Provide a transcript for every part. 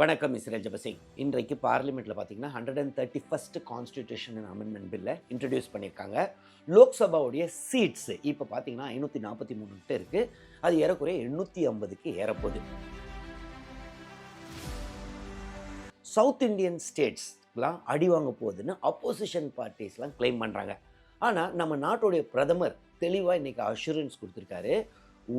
வணக்கம் இஸ்ரேல் ஜபசிங். இன்றைக்கு பார்லிமெண்ட்டில் பார்த்தீங்கன்னா 131st கான்ஸ்டிடியூஷன் அமெண்ட்மெண்ட் பில்லை இன்ட்ரடியூஸ் பண்ணியிருக்காங்க. லோக்சபாவுடைய சீட்ஸ் இப்போ பார்த்தீங்கன்னா 543 இருக்குது. அது ஏறக்குறைய 850க்கு ஏறப்போகுது. சவுத் இண்டியன் ஸ்டேட்ஸ்லாம் அடி வாங்க போகுதுன்னு அப்போசிஷன் பார்ட்டிஸ்லாம் கிளைம் பண்ணுறாங்க. ஆனால் நம்ம நாட்டுடைய பிரதமர் தெளிவாக இன்றைக்கி அஷூரன்ஸ் கொடுத்துருக்காரு.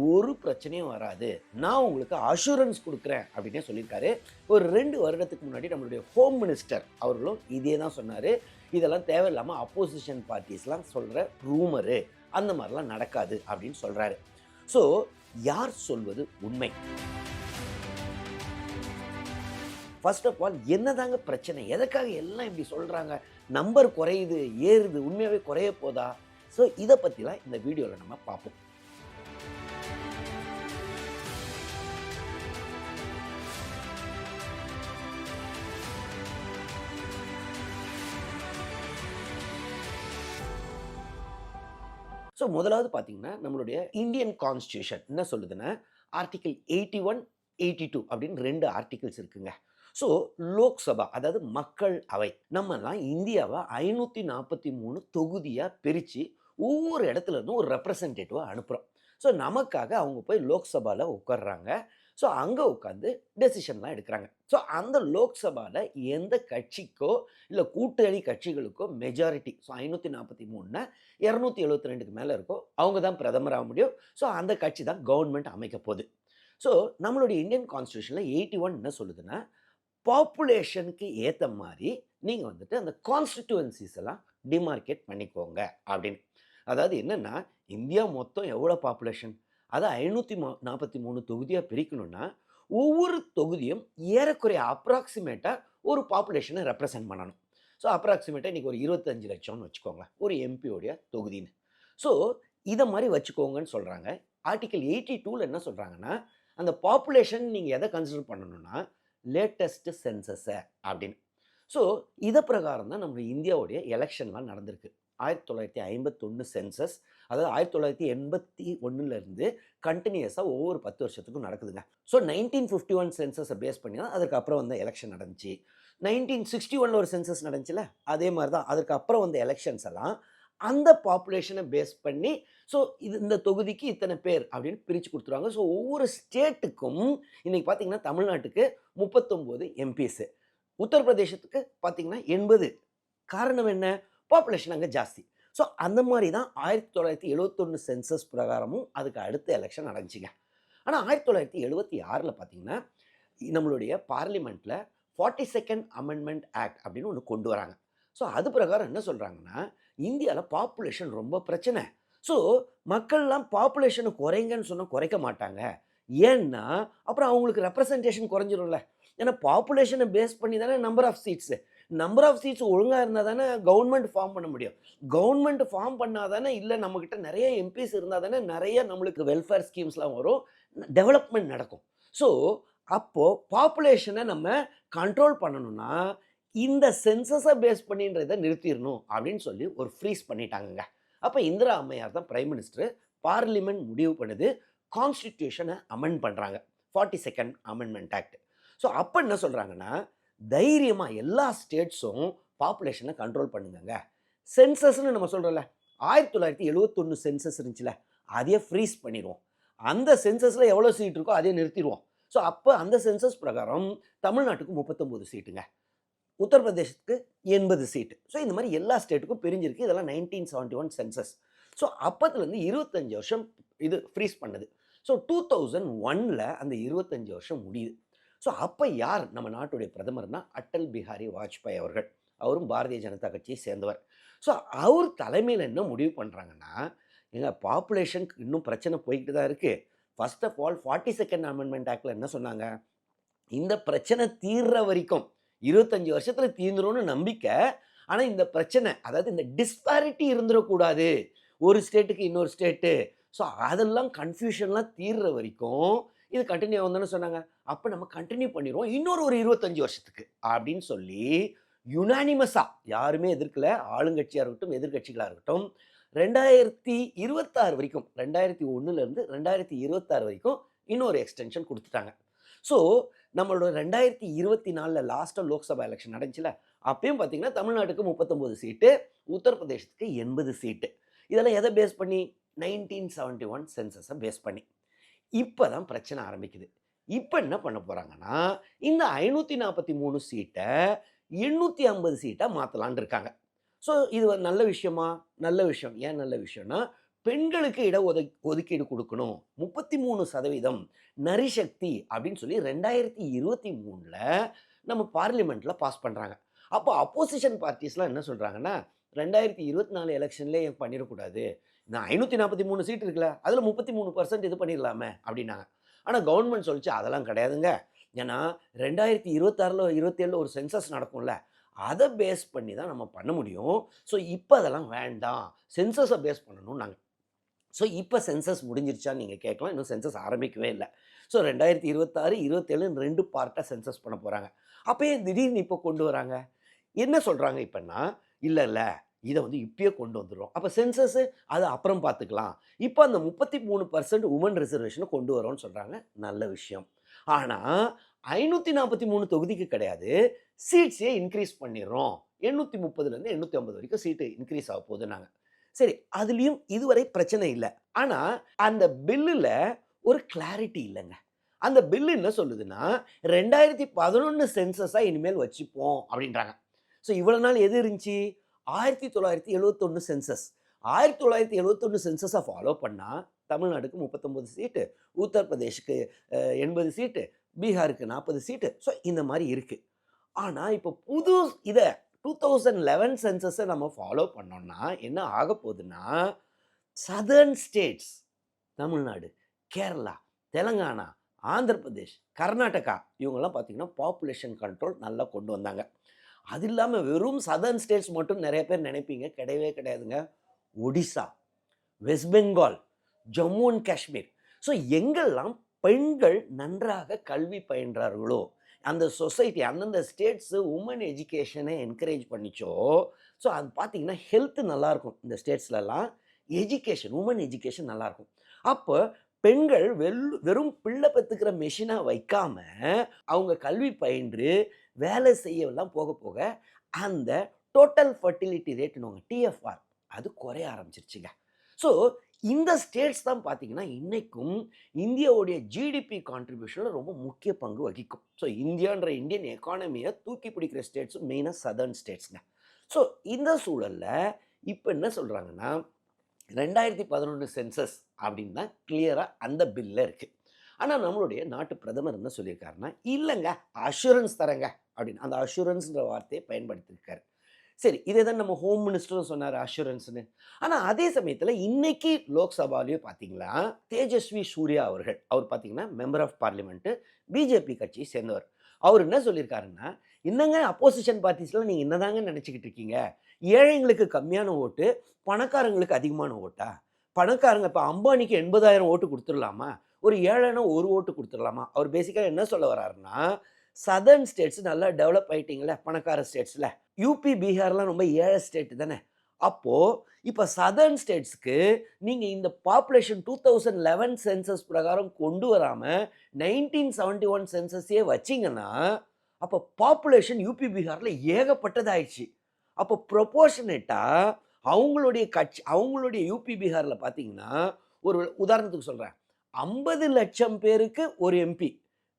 ஒரு பிரச்சனையும் வராது, நான் உங்களுக்கு அஷூரன்ஸ் கொடுக்குறேன் அப்படின்னே சொல்லியிருக்காரு. ஒரு 2 வருடத்துக்கு முன்னாடி நம்மளுடைய ஹோம் மினிஸ்டர் அவர்களும் இதே தான் சொன்னார். இதெல்லாம் தேவையில்லாமல் அப்போசிஷன் பார்ட்டிஸ்லாம் சொல்கிற ரூமரு, அந்த மாதிரிலாம் நடக்காது அப்படின்னு சொல்கிறாரு. ஸோ யார் சொல்வது உண்மை? ஃபர்ஸ்ட் ஆஃப் ஆல் என்னதாங்க பிரச்சனை? எதுக்காக எல்லாம் இப்படி சொல்கிறாங்க? நம்பர் குறையுது, ஏறுது, உண்மையாகவே குறைய போதா? ஸோ இதை பற்றிலாம் இந்த வீடியோவில் நம்ம பார்ப்போம். ஸோ முதலாவது பார்த்தீங்கன்னா நம்மளுடைய இந்தியன் கான்ஸ்டியூஷன் என்ன சொல்லுதுன்னா, ஆர்டிகிள் 81, 82 அப்படின்னு 2 ஆர்டிகிள்ஸ் இருக்குங்க. ஸோ லோக்சபா, அதாவது மக்கள் அவை, நம்மலாம் இந்தியாவை 543 தொகுதியாக பிரித்து ஒவ்வொரு இடத்துல இருந்தும் ஒரு ரெப்ரசன்டேட்டிவாக அனுப்புகிறோம். ஸோ நமக்காக அவங்க போய் லோக்சபாவில் உட்கார்றாங்க. ஸோ அங்கே உட்காந்து டெசிஷன்லாம் எடுக்கிறாங்க. ஸோ அந்த லோக்சபாவில் எந்த கட்சிக்கோ இல்லை கூட்டணி கட்சிகளுக்கோ மெஜாரிட்டி, ஸோ 543னா 272க்கு மேலே இருக்கோ, அவங்க தான் பிரதமராக முடியும். ஸோ அந்த கட்சி தான் கவர்மெண்ட் அமைக்க போகுது. ஸோ நம்மளுடைய இந்தியன் கான்ஸ்டியூஷனில் 81 என்ன சொல்லுதுன்னா, பாப்புலேஷனுக்கு ஏற்ற மாதிரி நீங்கள் வந்துட்டு அந்த கான்ஸ்டிடியூவன்சிஸ் எல்லாம் டிமார்க்கேட் பண்ணிக்கோங்க அப்படின்னு. அதாவது என்னென்னா, இந்தியா மொத்தம் எவ்வளோ பாப்புலேஷன், அதை 543 தொகுதியாக பிரிக்கணும்னா ஒவ்வொரு தொகுதியும் ஏறக்குறைய அப்ராக்சிமேட்டாக ஒரு பாப்புலேஷனை ரெப்ரசன்ட் பண்ணணும். ஸோ அப்ராக்சிமேட்டாக இன்றைக்கி ஒரு 25 லட்சம்னு வச்சுக்கோங்க ஒரு எம்பியோடைய தொகுதின்னு. ஸோ இதை மாதிரி வச்சுக்கோங்கன்னு சொல்கிறாங்க. ஆர்டிகல் 82ல் என்ன சொல்கிறாங்கன்னா, அந்த பாப்புலேஷன் நீங்கள் எதை கன்சிடர் பண்ணணும்னா லேட்டஸ்ட்டு சென்சஸை அப்படின்னு. ஸோ இதை பிரகாரம் தான் நம்ம இந்தியாவுடைய எலெக்ஷன்லாம் நடந்திருக்கு. 1951 சென்சஸ், அதாவது 1981லேருந்து கண்டினியூஸாக ஒவ்வொரு 10 வருஷத்துக்கும் நடக்குதுங்க. ஸோ 1951 சென்சஸை பேஸ் பண்ணி தான் அதுக்கப்புறம் வந்து எலெக்ஷன் நடந்துச்சு. 1961 ஒரு சென்சஸ் நடந்துச்சுல, அதே மாதிரி தான் அதுக்கப்புறம் வந்த எலெக்ஷன்ஸ் எல்லாம் அந்த பாப்புலேஷனை பேஸ் பண்ணி, ஸோ இந்த தொகுதிக்கு இத்தனை பேர் அப்படின்னு பிரித்து கொடுத்துருவாங்க. ஸோ ஒவ்வொரு ஸ்டேட்டுக்கும் இன்றைக்கி பார்த்தீங்கன்னா தமிழ்நாட்டுக்கு 39 எம்பிஸு, உத்தரப்பிரதேசத்துக்கு பார்த்தீங்கன்னா 80. காரணம் என்ன? பாப்புலேஷன் அங்கே ஜாஸ்தி. ஸோ அந்த மாதிரி தான் 1971 சென்சஸ் பிரகாரமும் அதுக்கு அடுத்த எலெக்ஷன் நடந்துச்சுங்க. ஆனால் 1976 பார்த்தீங்கன்னா நம்மளுடைய பார்லிமெண்ட்டில் 42nd அமெண்ட்மெண்ட் ஆக்ட் அப்படின்னு ஒன்று கொண்டு வராங்க. ஸோ அது பிரகாரம் என்ன சொல்கிறாங்கன்னா, இந்தியாவில் பாப்புலேஷன் ரொம்ப பிரச்சனை. ஸோ மக்கள்லாம் பாப்புலேஷனை குறைங்கன்னு சொன்னால் குறைக்க மாட்டாங்க. ஏன்னா அப்புறம் அவங்களுக்கு ரெப்ரசன்டேஷன் குறைஞ்சிரும்ல. ஏன்னா பாப்புலேஷனை பேஸ் பண்ணி தானே நம்பர் ஆஃப் சீட்ஸ் ஒழுங்காக இருந்தால் தானே கவர்மெண்ட் ஃபார்ம் பண்ண முடியும். கவர்மெண்ட் ஃபார்ம் பண்ணால் தானே, இல்லை நம்மக்கிட்ட நிறைய எம்பிஸ் இருந்தால் தானே நிறைய நம்மளுக்கு வெல்ஃபேர் ஸ்கீம்ஸ்லாம் வரும், டெவலப்மெண்ட் நடக்கும். ஸோ அப்போது பாப்புலேஷனை நம்ம கண்ட்ரோல் பண்ணணும்னா இந்த சென்சஸை பேஸ் பண்ணின்றதை நிறுத்திடணும் அப்படின்னு சொல்லி ஒரு ஃப்ரீஸ் பண்ணிட்டாங்கங்க. அப்போ இந்திரா அம்மையார் தான் பிரைம் மினிஸ்டர். பார்லிமெண்ட் முடிவு பண்ணுது, கான்ஸ்டிடியூஷனை அமெண்ட் பண்ணுறாங்க, 42nd அமெண்ட்மெண்ட் ஆக்ட். ஸோ அப்போ என்ன சொல்கிறாங்கன்னா, தைரியமாக எல்லா ஸ்டேட்ஸும் பாப்புலேஷனை கண்ட்ரோல் பண்ணுங்க. சென்சஸ்ன்னு நம்ம சொல்கிறோம்ல, 1971 சென்சஸ் இருந்துச்சுல, அதையே ஃப்ரீஸ் பண்ணிடுவோம். அந்த சென்சஸில் எவ்வளோ சீட் இருக்கோ அதே நிறுத்திடுவோம். ஸோ அப்போ அந்த சென்சஸ் பிரகாரம் தமிழ்நாட்டுக்கு 39 சீட்டுங்க, உத்தரப்பிரதேசத்துக்கு 80 சீட்டு. ஸோ இந்த மாதிரி எல்லா ஸ்டேட்டுக்கும் பிரிஞ்சிருக்கு. இதெல்லாம் 1971 சென்சஸ். ஸோ அப்போத்துலேருந்து 25 வருஷம் இது ஃப்ரீஸ் பண்ணுது. ஸோ 2001ல் அந்த 25 வருஷம் முடியுது. ஸோ அப்போ யார் நம்ம நாட்டுடைய பிரதமர்னா அட்டல் பிஹாரி வாஜ்பாய் அவர்கள். அவரும் பாரதிய ஜனதா கட்சியை சேர்ந்தவர். ஸோ அவர் தலைமையில் என்ன முடிவு பண்ணுறாங்கன்னா, எங்கள் பாப்புலேஷனுக்கு இன்னும் பிரச்சனை போய்கிட்டு தான் இருக்குது. First of all 42nd amendment ஆக்டில் என்ன சொன்னாங்க, இந்த பிரச்சனை தீர்ற வரைக்கும் 25 வருஷத்தில் தீர்ந்துரும்னு நம்பிக்கை. ஆனால் இந்த பிரச்சனை, அதாவது இந்த டிஸ்பாரிட்டி இருந்துடக்கூடாது, ஒரு ஸ்டேட்டுக்கு இன்னொரு ஸ்டேட்டு. ஸோ அதெல்லாம் கன்ஃபியூஷன்லாம் தீர்ற வரைக்கும் இது கண்டினியூ ஆகுதுன்னு சொன்னாங்க. அப்போ நம்ம கண்டினியூ பண்ணிடுவோம் இன்னொரு ஒரு 25 வருஷத்துக்கு அப்படின்னு சொல்லி யுனானிமஸாக, யாருமே எதிர்க்கல, ஆளுங்கட்சியாக இருக்கட்டும் எதிர்கட்சிகளாக இருக்கட்டும், 2026 வரைக்கும், 2001லேருந்து 2026 வரைக்கும் இன்னொரு எக்ஸ்டென்ஷன் கொடுத்துட்டாங்க. ஸோ நம்மளோட 2024 லாஸ்ட்டாக லோக்சபா எலெக்ஷன் நடந்துச்சுல, அப்பயும் பார்த்தீங்கன்னா தமிழ்நாட்டுக்கு 39 சீட்டு, உத்தரப்பிரதேசத்துக்கு 80 சீட்டு. இதெல்லாம் எதை பேஸ் பண்ணி? 1971 சென்சஸை பேஸ் பண்ணி. இப்போ தான் பிரச்சனை ஆரம்பிக்குது. இப்போ என்ன பண்ண போறாங்கன்னா, இந்த 543 சீட்ட 850 சீட்டா மாத்தலாம்னு இருக்காங்க. ஸோ இது ஒரு நல்ல விஷயமா? நல்ல விஷயம். ஏன் நல்ல விஷயம்னா, பெண்களுக்கு ஒதுக்கீடு குடுக்கணும். 33% நரிசக்தி அப்படின்னு சொல்லி 2023ல நம்ம பார்லிமென்ட்ல பாஸ் பண்றாங்க. அப்போ அப்போசிஷன் பார்ட்டிஸ்லாம் என்ன சொல்றாங்கன்னா, 2024 எலக்ஷன்லயே ஏன் பண்ணிறக்கூடாது? இந்த 543 சீட் இருக்குல்ல, அதுல 33% இது பண்ணிடலாமே அப்படின்னாங்க. ஆனா கவர்ன்மெண்ட் சொல்லுச்சு, அதெல்லாம் கிடையாதுங்க. ஏன்னா 2026ல 27ல ஒரு சென்சஸ் நடக்கும்ல, அத பேஸ் பண்ணி தான் நம்ம பண்ண முடியும். ஸோ இப்ப அதெல்லாம் வேண்டாம். சென்சஸ பேஸ் பண்ணணும்னாங்க. ஸோ இப்ப சென்சஸ் முடிஞ்சிருச்சான்னு நீங்க கேட்கலாம். இன்னும் சென்சஸ் ஆரம்பிக்கவே இல்ல. ஸோ 2026, 27ன்னு 2 பார்ட்டா சென்சஸ் பண்ண போறாங்க. அப்ப ஏன் திடீர்னு இப்ப கொண்டு வராங்க? என்ன சொல்றாங்க இப்பன்னா, இல்ல இல்ல இத வந்து இப்பயே கொண்டு வந்துர்றோம். அப்ப சென்சஸ் அத அப்புறம் பார்த்துக்கலாம். இப்ப அந்த 33% வுமன் ரிசர்வேஷன கொண்டு வரோம்ன்னு சொல்றாங்க. நல்ல விஷயம். ஆனா 543 தொகுதிக்கு கிடையாது. சீட்ஸே இன்கிரீஸ் பண்ணிர்றோம். 830லேருந்து 850 வரைக்கும் சீட்டு இன்கிரீஸ் ஆக போகுதுன்னாங்க. சரி, அதுலயும் இதுவரை பிரச்சனை இல்ல. ஆனா அந்த பில்லுல ஒரு கிளாரிட்டி இல்லங்க. அந்த பில் என்ன சொல்லுதுன்னா, 2011 சென்சஸா இனிமேல் வச்சுப்போம் அப்படின்றாங்க. ஸோ இவ்வளவு நாள் எது இருந்துச்சு? 1971 சென்சஸ். 1971 சென்சஸ ஃபாலோ பண்ணா, தமிழ்நாடுக்கு 39 சீட்டு, உத்தரப்பிரதேஷ்க்கு 80 சீட்டு, பீகாருக்கு 40 சீட்டு. ஸோ இந்த மாரி இருக்கு. ஆனா, இப்போ புது இத 2011 சென்சஸ நம்ம ஃபாலோ பண்ணோம்னா, என்ன ஆகப்போதுன்னா, சதர்ன் ஸ்டேட்ஸ் தமிழ்நாடு, கேரளா, தெலங்கானா, ஆந்திர பிரதேஷ், கர்நாடகா இவங்கலாம் பார்த்தீங்கன்னா, பாப்புலேஷன் கண்ட்ரோல் நல்லா கொண்டு வந்தாங்க. அது இல்லாம வெறும் சதர்ன் ஸ்டேட்ஸ் மட்டும் நெறைய பேர் நினைப்பீங்க. கிடையவே கிடையாதுங்க. Odisha, west Bengal, Jammu and Kashmir. So எங்கெல்லாம் பெண்கள் நன்றாக கல்வி பயின்றார்களோ, அந்த சொசைட்டி அந்தந்த ஸ்டேட்ஸு வுமன் எஜுகேஷனை என்கரேஜ் பண்ணிச்சோ, ஸோ அது பார்த்தீங்கன்னா ஹெல்த் நல்லாயிருக்கும் இந்த ஸ்டேட்ஸ்லலாம். எஜுகேஷன், வுமன் எஜுகேஷன் நல்லாயிருக்கும். அப்போ பெண்கள் வெறும் பிள்ளை பெத்துக்கிற மெஷினா வைக்காம, அவங்க கல்வி பயின்று வேலை செய்யலாம் போக போக, அந்த டோட்டல் ஃபெர்டிலிட்டி ரேட்னுவாங்க டிஎஃப்ஆர் அது குறைய ஆரம்பிச்சிருச்சுங்க. ஸோ இந்த ஸ்டேட்ஸ் தான் பார்த்தீங்கன்னா, இன்னைக்கும் இந்தியாவுடைய ஜிடிபி கான்ட்ரிபியூஷன்ல ரொம்ப முக்கிய பங்கு வகிக்கும். ஸோ இந்தியான்ற இந்தியன் எக்கானமிய தூக்கி பிடிக்கிற ஸ்டேட்ஸும் மெயினா சதர்ன் ஸ்டேட்ஸ்ங்க. ஸோ இந்த சூழல்ல இப்ப என்ன சொல்றாங்கன்னா, 2011 சென்சஸ் அப்படின்னு தான் கிளியரா அந்த பில்ல இருக்கு. ஆனா நம்மளுடைய நாட்டு பிரதமர் என்ன சொல்லியிருக்காருன்னா, இல்லங்க அஷ்யூரன்ஸ் தரேங்க அப்படின்னு. அந்த அஷ்யூரன்ஸ்ன்ற வார்த்தையை பயன்படுத்தியிருக்காரு. சரி, இதே தான் நம்ம ஹோம் மினிஸ்டரும் சொன்னாரு அஷ்யூரன்ஸ்ன்னு. ஆனா அதே சமயத்துல இன்னைக்கு லோக்சபாலயும் பார்த்தீங்களா, தேஜஸ்வி சூர்யா அவர்கள், அவர் பார்த்தீங்கன்னா மெம்பர் ஆஃப் பார்லிமென்ட், பிஜேபி கட்சியை சேர்ந்தவர். அவர் என்ன சொல்லியிருக்காருன்னா, என்னங்க அப்போசிஷன் பார்ட்டிஸ்லாம் நீங்க என்னதாங்க நினைச்சுக்கிட்டு இருக்கீங்க? ஏழைங்களுக்கு கம்மியான ஓட்டு, பணக்காரங்களுக்கு அதிகமான ஓட்டா? பணக்காரங்க இப்ப அம்பானிக்கு 80,000 ஓட்டு குடுத்துறலாமா? ஒரு ஏழைன்னா 1 ஓட்டு குடுத்துறலாமா? அவர் பேசிக்கா என்ன சொல்ல வர்றாருன்னா, சதர்ன் ஸ்டேட்ஸ் நல்லா டெவலப் ஆயிட்டீங்கல்ல, பணக்கார ஸ்டேட்ஸ்ல. யூபி, பீகார்லாம் ரொம்ப ஏழை ஸ்டேட் தானே. அப்போ இப்ப சதர்ன் ஸ்டேட்ஸ்க்கு நீங்க இந்த பாப்புலேஷன் 2011 சென்சஸ் பிரகாரம் கொண்டு வராம 1971 சென்சஸே வச்சீங்கன்னா, அப்ப பாப்புலேஷன் யூபி, பீகார்ல ஏகப்பட்டதாயிடுச்சு. அப்போ ப்ரொபோர்ஷனேட்டா அவங்களுடைய யூபி, பீகார்ல பார்த்தீங்கன்னா, ஒரு உதாரணத்துக்கு சொல்றேன். 50 லட்சம் பேருக்கு ஒரு எம்பி.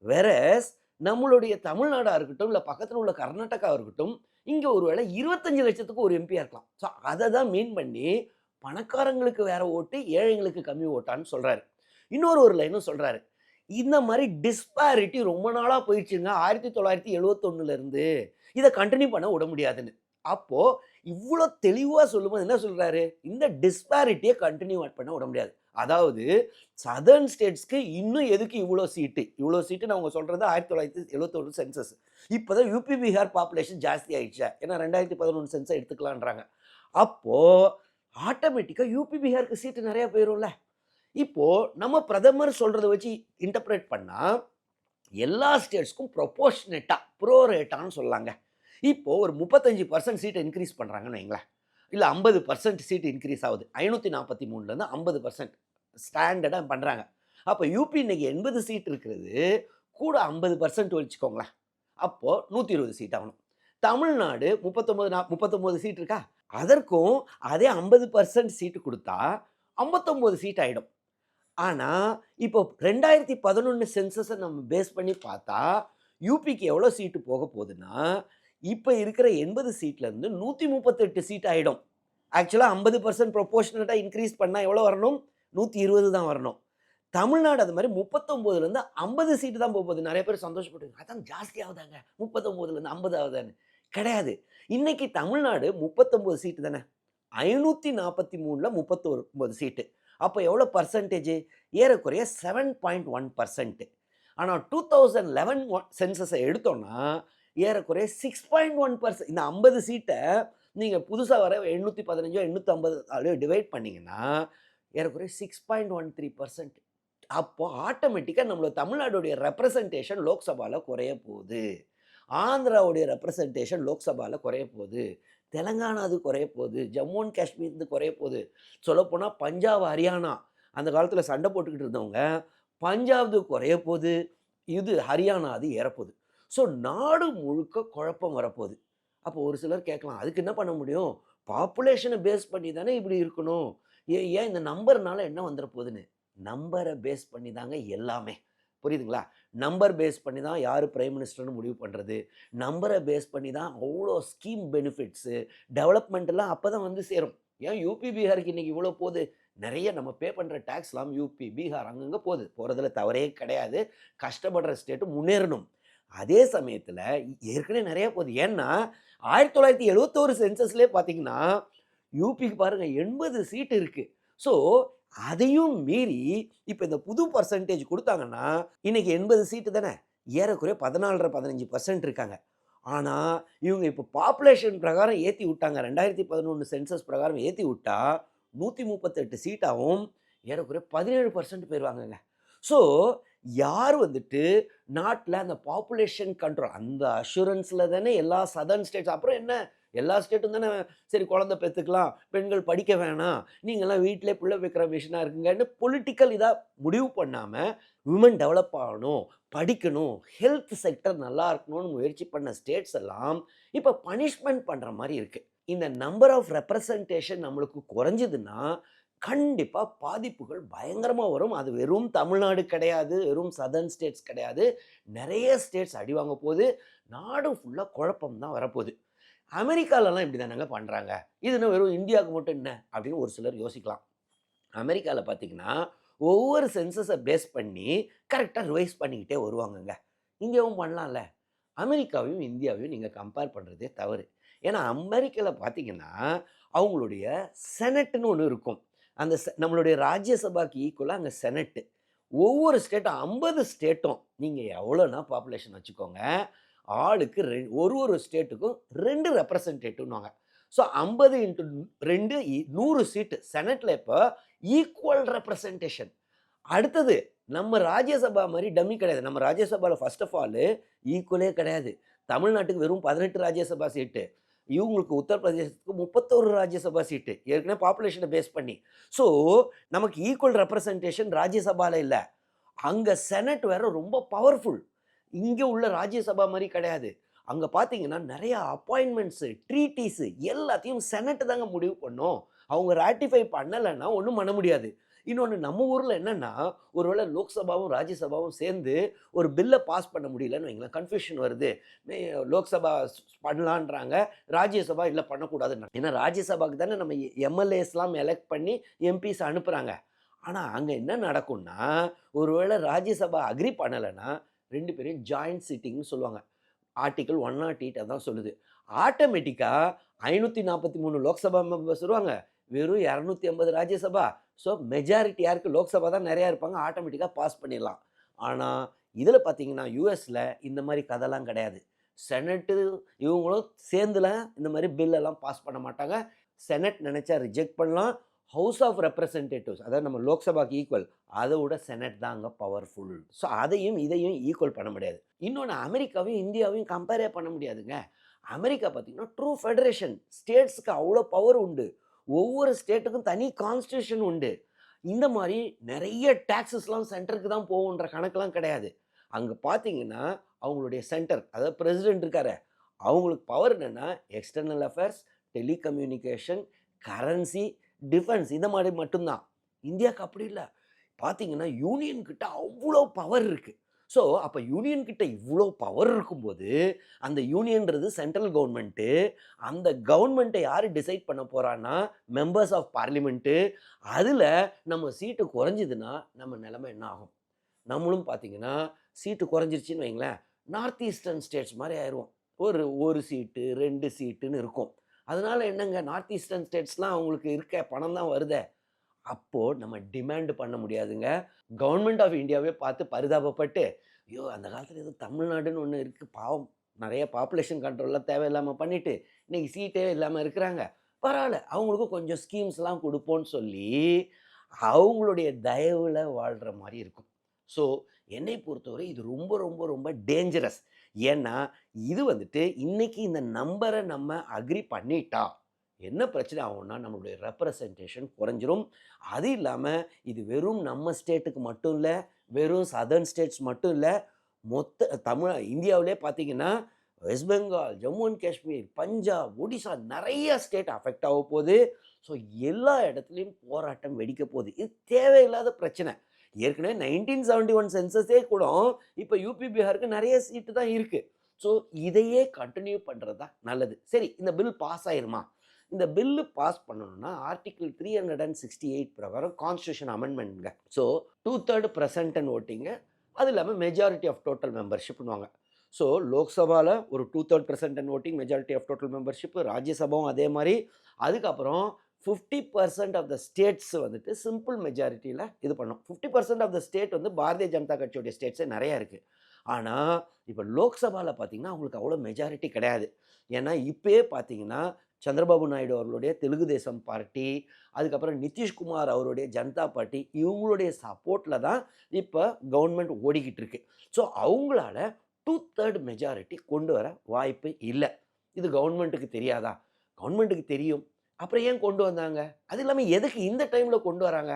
வேறஸ் நம்மளுடைய தமிழ்நாடா இருக்கட்டும், இல்ல பக்கத்துல உள்ள கர்நாடகா இருக்கட்டும், இங்க ஒரு வேளை 25 லட்சத்துக்கு ஒரு எம்பியா இருக்கலாம். ஸோ அத தான் மீன் பண்ணி, பணக்காரங்களுக்கு வேற ஓட்டு, ஏழைங்களுக்கு கம்மி ஓட்டான்னு சொல்றாரு. இன்னொரு ஒரு லைனும் சொல்றாரு. இந்த மாரி டிஸ்பாரிட்டி ரொம்ப நாளா போயிடுச்சுங்க. 1971ல இருந்து. இத கன்டின்யூ பண்ண விட முடியாதுன்னு. அப்போ இவ்ளோ தெளிவா சொல்லும்போது என்ன சொல்றாரு? இந்த டிஸ்பாரிட்டிய கன்டின்யூ பண்ண விட முடியாது. அதாவது சதர்ன் ஸ்டேட்ஸ்க்கு இன்னும் எதுக்கு இவ்ளோ சீட்டு? இவ்ளோ சீட்டுன்னு அவங்க சொல்றது 1971 சென்சஸ். இப்ப தான் யூபி, பீகார் பாப்புலேஷன் ஜாஸ்தி ஆயிடுச்சே. ஏன்னா 2011 சென்ஸ எடுத்துக்கலான்றாங்க. அப்போ ஆட்டோமேட்டிக்கா யூபி, பீகாருக்கு சீட்டு நெறைய போயிரும்ல. இப்போ நம்ம பிரதமர் சொல்றத வச்சு இன்டர்பிரேட் பண்ணா, எல்லா ஸ்டேட்ஸ்க்கும் ப்ரொபோர்ஷனேட்டா, ப்ரோ ரேட்டான்னு சொல்லலாங்க. இப்போ ஒரு 35% சீட்ட இன்கிரீஸ் பண்றாங்கன்னு வைங்களேன். இல்ல 50% சீட் இன்கிரீஸ் ஆகுது. 543லேருந்து 50% ஸ்டாண்டர்டா பண்றாங்க. அப்ப யூபி இன்னைக்கு 80 சீட் இருக்கிறது, கூட 50% வச்சுக்கோங்களேன். அப்போ 120 சீட் ஆகணும். தமிழ்நாடு 39 சீட் இருக்கா? அதற்கும் அதே 50% சீட்டு குடுத்தா 59 சீட் ஆயிடும். ஆனா, இப்போ 2011 சென்சஸ நம்ம பேஸ் பண்ணி பார்த்தா, யூபிக்கு எவ்வளோ சீட்டு போக போதுன்னா, இப்ப இருக்கிற 80 சீட்ல இருந்து 138 சீட் ஆயிடும். ஆக்சுவலா 50% ப்ரொபோர்ஷனட்டா இன்கிரீஸ் பண்ணா எவ்வளோ வரணும்? 120 தான் வரணும். தமிழ்நாடு அது மாரி 39லேருந்து 50 சீட்டு தான் போப்போது. நெறைய பேர் சந்தோஷப்பட்டு, அதான் ஜாஸ்தி ஆவுதாங்க. 39லேருந்து 50 ஆவுதான்னு. கிடையாது. இன்னைக்கு தமிழ்நாடு 39 சீட்டு தானே. 543ல 39 சீட்டு. அப்ப எவ்வளோ பெர்சன்டேஜ்? ஏறக்குறைய 7.1%. ஆனா 2011 சென்சஸ எடுத்தோம்னா, ஏறக்குறைய 6.1%. இந்த 50 சீட்ட நீங்க புதுசா வர 815 850 டிவைட் பண்ணீங்கன்னா, ஏறக்குறைய 6.13%. அப்போ ஆட்டோமேட்டிக்கா நம்மளோட தமிழ்நாடுடைய ரெப்ரசன்டேஷன் லோக்சபால குறைய போகுது. ஆந்திராவுடைய ரெப்ரசன்டேஷன் லோக்சபால குறைய போகுது. தெலங்கானாது குறைய போகுது. ஜம்மு அண்ட் காஷ்மீர்து குறைய போகுது. சொல்லப்போனா பஞ்சாப், ஹரியானா அந்த காலத்துல சண்டை போட்டுக்கிட்டு இருந்தவங்க, பஞ்சாப்து குறைய போகுது. இது ஹரியானா அது ஏறப்போகுது. ஸோ நாடு முழுக்க குழப்பம் வரப்போகுது. அப்போ ஒரு சிலர் கேட்கலாம், அதுக்கு என்ன பண்ண முடியும்? பாப்புலேஷன பேஸ் பண்ணி தானே இப்படி இருக்கணும். ஏன் இந்த நம்பர்னால என்ன வந்துற போகுதுன்னு? நம்பர பேஸ் பண்ணி தாங்க எல்லாமே. புரியுதுங்களா? நம்பர் பேஸ் பண்ணி தான் யாரு பிரைம் மினிஸ்டர்ன்னு முடிவு பண்றது. நம்பர பேஸ் பண்ணி தான் அவ்ளோ ஸ்கீம் பெனிஃபிட்ஸு, டெவலப்மெண்ட்லாம் அப்பதான் வந்து சேரும். ஏன் யூபி, பீகாருக்கு இன்னைக்கு இவ்வளோ போது? நெறைய நம்ம பே பண்ற டாக்ஸ்லாம் யூபி, பீகார் அங்கங்க போது. போறதுல தவறே கிடையாது. கஷ்டப்படுற ஸ்டேட் முன்னேறணும். அதே சமயத்துல ஏற்கனவே நெறைய போகுது. ஏன்னா 1971 சென்சஸ்லயே பார்த்தீங்கன்னா, யூபிக்கு பாருங்க 80 சீட் இருக்கு. ஸோ அதையும் மீறி இப்ப இந்த புது பெர்சன்டேஜ் குடுத்தாங்கன்னா, இன்னைக்கு 80 சீட்டு தானே. ஏறக்குறைய 14 1/2 15% இருக்காங்க. ஆனா, இவங்க இப்ப பாப்புலேஷன் பிரகாரம் ஏத்தி விட்டாங்க. 2011 சென்சஸ் பிரகாரம் ஏத்தி விட்டா 138 சீட்டாவும் ஏறக்குறைய 17% போயிருவாங்கங்க. ஸோ யார் வந்துட்டு நாட்ல அந்த பாப்புலேஷன் கண்ட்ரோல் அந்த அஷ்யூரன்ஸ்ல தானே எல்லா சதர்ன் ஸ்டேட்ஸ் அப்புறம் என்ன? எல்லா ஸ்டேட்டும் தானே சரி குழந்தை பெத்துக்கலாம், பெண்கள் படிக்க வேணாம், நீங்கலாம் வீட்டிலே புள்ள வைக்கிற மிஷனா இருக்குங்கன்னு பொலிட்டிக்கல் இதா முடிவு பண்ணாம, விமன் டெவலப் ஆகணும், படிக்கணும், ஹெல்த் செக்டர் நல்லா இருக்கணும்னு முயற்சி பண்ண ஸ்டேட்ஸ் எல்லாம் இப்ப பனிஷ்மென்ட் பண்ற மாரி இருக்கு. இந்த நம்பர் ஆஃப் ரெப்ரசன்டேஷன் நம்மளுக்கு குறைஞ்சதுன்னா, கண்டிப்பா பாதிப்புகள் பயங்கரமா வரும். அது வெறும் தமிழ்நாடு கிடையாது, வெறும் சதர்ன் ஸ்டேட்ஸ் கிடையாது. நெறைய ஸ்டேட்ஸ் அடி வாங்க போது. நாடு ஃபுல்லா குழப்பம் தான் வரப்போது. அமெரிக்காலலாம் இப்படி தானங்க பண்றாங்க. இது என்ன வெறும் இந்தியாவுக்கு மட்டும் என்ன? அப்படின்னு ஒரு சிலர் யோசிக்கலாம். அமெரிக்கால பார்த்தீங்கன்னா, ஒவ்வொரு சென்சஸ பேஸ் பண்ணி கரெக்ட்டா ரிவைஸ் பண்ணிக்கிட்டே வருவாங்கங்க. இங்கேயும் பண்ணலாம்ல. அமெரிக்காவையும், இந்தியாவையும் நீங்க கம்பேர் பண்றதே தவறு. ஏன்னா அமெரிக்கால பார்த்தீங்கன்னா, அவங்களுடைய செனட்ன்னு ஒண்ணு இருக்கும். அந்த நம்மளுடைய ராஜ்யசபாக்கு ஈக்குவலா அங்க செனட். ஒவ்வொரு ஸ்டேட்டும் 50 ஸ்டேட்டும் நீங்க எவ்வளோனா பாப்புலேஷன் வச்சுக்கோங்க. ஆளுக்கு ஒரு ஸ்டேட்டுக்கும் 2 ரெப்ரசன்டேட்டிவ்ன்னுவாங்க. ஸோ 50 இன்டு 2 100 சீட்டு. செனட்ல இப்ப ஈக்குவல் ரெப்ரசன்டேஷன். அடுத்தது நம்ம ராஜ்யசபா மாரி டம்மி கிடையாது. நம்ம ராஜ்யசபால ஃபர்ஸ்ட் ஆஃப் ஆல் ஈக்குவலே கிடையாது. தமிழ்நாட்டுக்கு வெறும் 18 ராஜ்யசபா சீட்டு. இவங்களுக்கு உத்தரப்பிரதேசத்துக்கு 31 ராஜ்யசபா சீட்டு. ஏற்கனவே பாப்புலேஷன பேஸ் பண்ணி. ஸோ நமக்கு ஈக்குவல் ரெப்ரசன்டேஷன் ராஜ்யசபால இல்ல. அங்க செனட் வேற ரொம்ப பவர்ஃபுல். இங்க உள்ள ராஜ்யசபா மாரி கிடையாது. அங்க பார்த்தீங்கன்னா, நெறைய அப்பாயின்ட்மென்ட்ஸ், ட்ரீட்டீஸ் எல்லாத்தையும் செனட் தாங்க முடிவு பண்ணும். அவங்க ராட்டிஃபை பண்ணலன்னா ஒண்ணும் பண்ண முடியாது. இன்னொன்னு நம்ம ஊர்ல என்னன்னா, ஒருவேள லோக்சபாவும், ராஜ்யசபாவும் சேர்ந்து ஒரு பில்ல பாஸ் பண்ண முடியலன்னு வைங்களேன், கன்ஃப்யூஷன் வருது. மே லோக்சபா பண்ணலான்றாங்க. ராஜ்யசபா இல்ல பண்ணக்கூடாதுன்றாங்க. ஏன்னா ராஜ்யசபாக்கு தானே நம்ம எம்எல்ஏஸ்லாம் எலெக்ட் பண்ணி எம்பிஸ் அனுப்புறாங்க. ஆனா அங்க என்ன நடக்கும்னா, ஒருவேள ராஜ்யசபா அக்ரி பண்ணலன்னா 2 பேரையும் ஜாயிண்ட் சிட்டிங்ன்னு சொல்லுவாங்க. ஆர்டிக்கிள் 108 அதான் சொல்லுது. ஆட்டோமேட்டிக்கா 543 லோக்சபா மெம்பர்ஸ் வருவாங்க. வெறும் 280 ராஜ்யசபா. ஸோ மெஜாரிட்டி யாருக்கு லோக்சபா தான் நெறையா இருப்பாங்க. ஆட்டோமேட்டிக்கா பாஸ் பண்ணிடலாம். ஆனா, இதில பார்த்தீங்கன்னா, யுஎஸ்ல இந்த மாரி கதைலாம் கிடையாது. செனட்டு இவங்களும் சேர்ந்துலாம் இந்த மாரி பில் எல்லாம் பாஸ் பண்ண மாட்டாங்க. செனட் நெனைச்சா ரிஜெக்ட் பண்ணலாம். ஹவுஸ் ஆஃப் ரெப்ரசன்டேட்டிவ்ஸ் அதாவது நம்ம லோக்சபாக்கு ஈக்குவல். அத விட செனட் தான் அங்க பவர்ஃபுல். ஸோ அதையும் இதையும் ஈக்குவல் பண்ண முடியாது. இன்னொன்னு அமெரிக்காவையும், இந்தியாவையும் கம்பேரே பண்ண முடியாதுங்க. அமெரிக்கா பார்த்தீங்கன்னா, ட்ரூ ஃபெடரேஷன். ஸ்டேட்ஸ்க்கு அவ்ளோ பவர் உண்டு. ஒவ்வொரு ஸ்டேட்டுக்கும் தனி கான்ஸ்டிடியூஷன் உண்டு. இந்த மாரி நெறைய டாக்ஸஸ்லாம் சென்டருக்கு தான் போகுன்ற கணக்கெல்லாம் கிடையாது. அங்கே பார்த்தீங்கன்னா அவங்களுடைய சென்டர், அதாவது பிரசிடென்ட் இருக்காரு, அவங்களுக்கு பவர் என்னென்னா external affairs, telecommunication, currency, defence இந்த மாதிரி மட்டும்தான். இந்தியாவுக்கு அப்படி இல்லை. பார்த்தீங்கன்னா யூனியன் கிட்ட அவ்வளோ பவர் இருக்குது. ஸோ அப்போ யூனியன் கிட்ட இவ்வளோ பவர் இருக்கும்போது அந்த யூனியன்றது சென்ட்ரல் கவர்மெண்ட்டு, அந்த கவர்மெண்ட்டை யார் டிசைட் பண்ண போகிறான்னா மெம்பர்ஸ் ஆஃப் பார்லிமெண்ட்டு. அதில் நம்ம சீட்டு குறைஞ்சிதுன்னா நம்ம நிலைமை என்ன ஆகும்? நம்மளும் பார்த்தீங்கன்னா சீட்டு குறைஞ்சிருச்சின்னு வைங்களேன், நார்த் ஈஸ்டர்ன் ஸ்டேட்ஸ் மாதிரி ஆயிடுவோம். ஒரு சீட்டு 2 சீட்டுன்னு இருக்கும். அதனால என்னங்க, நார்த் ஈஸ்டர்ன் ஸ்டேட்ஸ்லாம் அவங்களுக்கு இருக்க பணம் தான் வருதே. அப்போது நம்ம டிமாண்ட் பண்ண முடியாதுங்க. கவர்மெண்ட் ஆஃப் இந்தியாவே பார்த்து பரிதாபப்பட்டு, ஐயோ அந்த காலத்தில் ஏதோ தமிழ்நாடுன்னு ஒன்று இருக்குது, பாவம் நிறைய பாப்புலேஷன் கண்ட்ரோல்லாம் தேவையில்லாமல் பண்ணிவிட்டு இன்றைக்கி சீட்டே இல்லாமல் இருக்கிறாங்க, பரவாயில்ல அவங்களுக்கும் கொஞ்சம் ஸ்கீம்ஸ்லாம் கொடுப்போன்னு சொல்லி அவங்களுடைய தயவில் வாழ்கிற மாதிரி இருக்கும். ஸோ என்னை பொறுத்தவரை இது ரொம்ப ரொம்ப ரொம்ப டேஞ்சரஸ். ஏன்னா இது வந்துட்டு இன்றைக்கி இந்த நம்பரை நம்ம அக்ரி பண்ணிட்டா என்ன பிரச்சனை ஆகும்னா நம்மளுடைய ரெப்ரசன்டேஷன் குறைஞ்சிரும். அது இல்லாமல் இது வெறும் நம்ம ஸ்டேட்டுக்கு மட்டும் இல்லை, வெறும் சதர்ன் ஸ்டேட்ஸ் மட்டும் இல்லை, மொத்த இந்தியாவிலே பார்த்தீங்கன்னா வெஸ்ட் பெங்கால், ஜம்மு அண்ட் காஷ்மீர், பஞ்சாப், ஒடிசா நிறைய ஸ்டேட் அஃபெக்ட் ஆக போகுது. ஸோ எல்லா இடத்துலையும் போராட்டம் வெடிக்க போகுது. இது தேவையில்லாத பிரச்சனை. ஏற்கனவே 1971 சென்சஸே கூட இப்போ யூபி பிஹாருக்கு நிறைய சீட்டு தான் இருக்குது. ஸோ இதையே கண்டினியூ பண்ணுறது தான் நல்லது. சரி, இந்த பில் பாஸ் ஆயிருமா? இந்த பில்லு பாஸ் பண்ணணும்னா ஆர்டிகிள் 368 பிரகாரம் கான்ஸ்டியூஷன் அமெண்ட்மெண்ட்ங்க. ஸோ 2/3 பிரசன்ட் ஓட்டிங்கு, அது இல்லாமல் மெஜாரிட்டி ஆஃப் டோட்டல் மெம்பர்ஷிப்னுவாங்க. ஸோ லோக்சபாவில் ஒரு 2/3 present voting, majority of total membership, ராஜ்யசபாவும் அதே மாதிரி. அதுக்கப்புறம் 50% ஆஃப் த ஸ்டேட்ஸ் வந்துட்டு சிம்பிள் மெஜாரிட்டியில் இது பண்ணோம். 50% ஆஃப் த ஸ்டேட் வந்து பாரதிய ஜனதா கட்சியோடைய ஸ்டேட்ஸே நிறையா இருக்குது. ஆனால் இப்போ லோக்சபாவில் பார்த்தீங்கன்னா அவங்களுக்கு அவ்வளோ மெஜாரிட்டி கிடையாது. ஏன்னா இப்போயே பார்த்தீங்கன்னா சந்திரபாபு நாயுடு அவர்களுடைய தெலுங்கு தேசம் பார்ட்டி, அதுக்கப்புறம் நிதிஷ்குமார் அவருடைய ஜனதா பார்ட்டி, இவங்களுடைய சப்போர்ட்டில் தான் இப்போ கவர்மெண்ட் ஓடிக்கிட்டு இருக்கு. ஸோ அவங்களால 2/3 மெஜாரிட்டி கொண்டு வர வாய்ப்பு இல்லை. இது கவர்மெண்ட்டுக்கு தெரியாதா? கவர்மெண்ட்டுக்கு தெரியும். அப்புறம் ஏன் கொண்டு வந்தாங்க? அது இல்லாமல் எதுக்கு இந்த டைமில் கொண்டு வராங்க?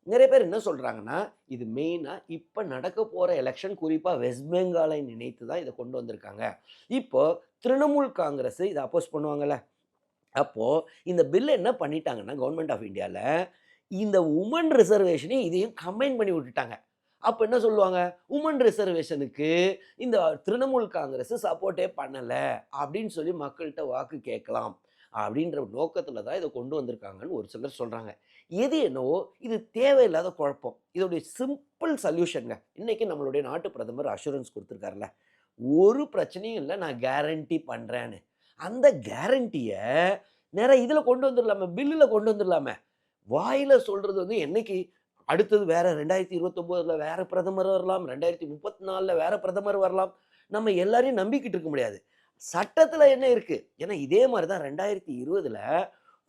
நிறைய பேர் என்ன சொல்கிறாங்கன்னா, இது மெயினாக இப்போ நடக்க போகிற எலெக்ஷன், குறிப்பாக வெஸ்ட் பெங்காலை நினைத்து தான் இதை கொண்டு வந்திருக்காங்க. இப்போ திரிணாமுல் காங்கிரஸ் இதை அப்போஸ் பண்ணுவாங்கள்ல, அப்போது இந்த பில்லை என்ன பண்ணிட்டாங்கன்னா கவர்மெண்ட் ஆஃப் இந்தியாவில் இந்த உமன் ரிசர்வேஷனையும் இதையும் கம்பைன் பண்ணி விட்டுட்டாங்க. அப்போ என்ன சொல்லுவாங்க, உமன் ரிசர்வேஷனுக்கு இந்த திரிணாமுல் காங்கிரஸ் சப்போர்ட்டே பண்ணலை அப்படின்னு சொல்லி மக்கள்கிட்ட வாக்கு கேட்கலாம் அப்படின்ற நோக்கத்தில் தான் இதை கொண்டு வந்திருக்காங்கன்னு ஒரு சிலர் சொல்கிறாங்க. எது என்னவோ இது தேவையில்லாத குழப்பம். இதோடைய சிம்பிள் சொல்யூஷனுங்க. இன்றைக்கி நம்மளுடைய நாட்டு பிரதமர் அஷூரன்ஸ் கொடுத்துருக்காருல, ஒரு பிரச்சனையும் இல்லை, நான் கேரண்டி பண்ணுறேன்னு. அந்த கேரண்டியை நிறைய இதில் கொண்டு வந்துடலாமே, பில்லில் கொண்டு வந்துடலாமே. வாயில் சொல்கிறது வந்து என்னைக்கு அடுத்தது வேறு 2029 வேறு பிரதமர் வரலாம், 2034 வேறு பிரதமர் வரலாம். நம்ம எல்லாரையும் நம்பிக்கிட்டு இருக்க முடியாது. சட்டத்தில் என்ன இருக்குது? ஏன்னா இதே மாதிரி தான் 2020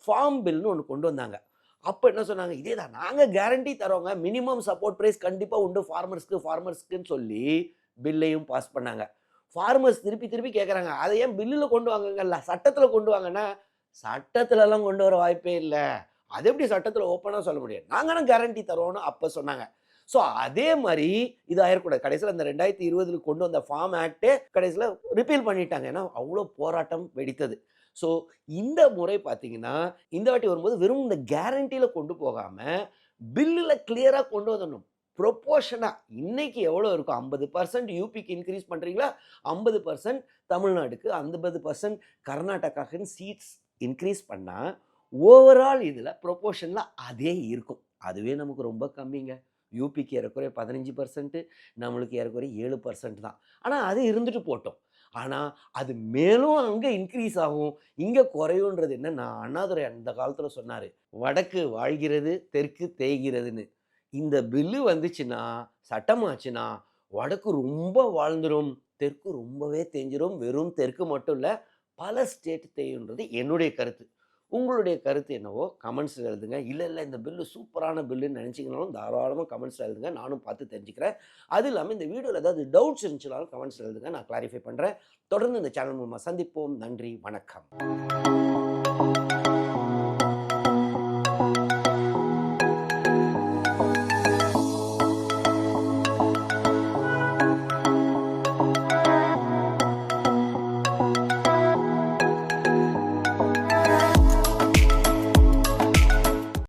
ஃபார்ம் பில்னு ஒன்று கொண்டு வந்தாங்க. அப்போ என்ன சொன்னாங்க, இதே தான் நாங்கள் கேரண்டி தரோங்க, மினிமம் சப்போர்ட் ப்ரைஸ் கண்டிப்பாக உண்டு ஃபார்மர்ஸ்க்குன்னு சொல்லி பில்லையும் பாஸ் பண்ணாங்க. ஃபார்மர்ஸ் திருப்பி திருப்பி கேட்குறாங்க, அதை ஏன் பில்லில் கொண்டு வாங்கங்கல்ல, சட்டத்தில் கொண்டு வாங்கன்னா, சட்டத்திலலாம் கொண்டு வர வாய்ப்பே இல்லை. அது எப்படி சட்டத்தில் ஓப்பனாக சொல்ல முடியாது? நாங்களும் கேரண்டி தரோன்னு அப்போ சொன்னாங்க. ஸோ அதே மாதிரி இது ஆயிடக்கூடாது. கடைசியில் அந்த 2020 கொண்டு வந்த ஃபார்ம் ஆக்டே கடைசியில் ரிப்பீல் பண்ணிட்டாங்க. ஏன்னா அவ்வளோ போராட்டம் வெடித்தது. ஸோ இந்த முறை பார்த்தீங்கன்னா இந்த வாட்டி வரும்போது வெறும் இந்த கேரண்டியில் கொண்டு போகாமல் பில்லில் கிளியராக கொண்டு வந்துடணும். ப்ரொப்போர்ஷனாக இன்னைக்கு எவ்வளோ இருக்கும், 50% யூபிக்கு இன்க்ரீஸ் பண்ணுறீங்களா, 50% தமிழ்நாடுக்கு, 50% கர்நாடகாவுக்குன்னு சீட்ஸ் இன்க்ரீஸ் பண்ணால் ஓவரால் இதில் ப்ரொப்போர்ஷனில் அதே இருக்கும். அதுவே நமக்கு ரொம்ப கம்மிங்க. யூபிக்கு ஏறக்குறைய 15%, நம்மளுக்கு ஏறக்குறைய 7% தான். ஆனால் அது இருந்துட்டு போட்டோம். ஆனால் அது மேலும் அங்கே இன்க்ரீஸ் ஆகும், இங்கே குறையுன்றது என்ன, நான் அண்ணாதுரை அந்த காலத்தில் சொன்னார், வடக்கு வாழ்கிறது தெற்கு தேய்கிறதுன்னு. இந்த பில்லு வந்துச்சுன்னா, சட்டமாச்சுன்னா, வடக்கு ரொம்ப வாழ்ந்துடும், தெற்கு ரொம்பவே தேஞ்சிரும். வெறும் தெற்கு மட்டும் இல்லை, பல ஸ்டேட் தேயுன்றது என்னுடைய கருத்து. உங்களுடைய கருத்து என்னவோ கமெண்ட்ஸில் எழுதுங்க. இல்லை இந்த பில்லு சூப்பரான பில்லுன்னு நினச்சிங்கனாலும் தாராளமாக கமெண்ட்ஸில் எழுதுங்க, நானும் பார்த்து தெரிஞ்சுக்கிறேன். அது இல்லாமல் இந்த வீடியோவில் ஏதாவது டவுட்ஸ் இருந்துச்சுனாலும் கமெண்ட்ஸில் எழுதுங்க, நான் கிளாரிஃபை பண்ணுறேன். தொடர்ந்து இந்த சேனல் மூலமாக சந்திப்போம். நன்றி, வணக்கம்.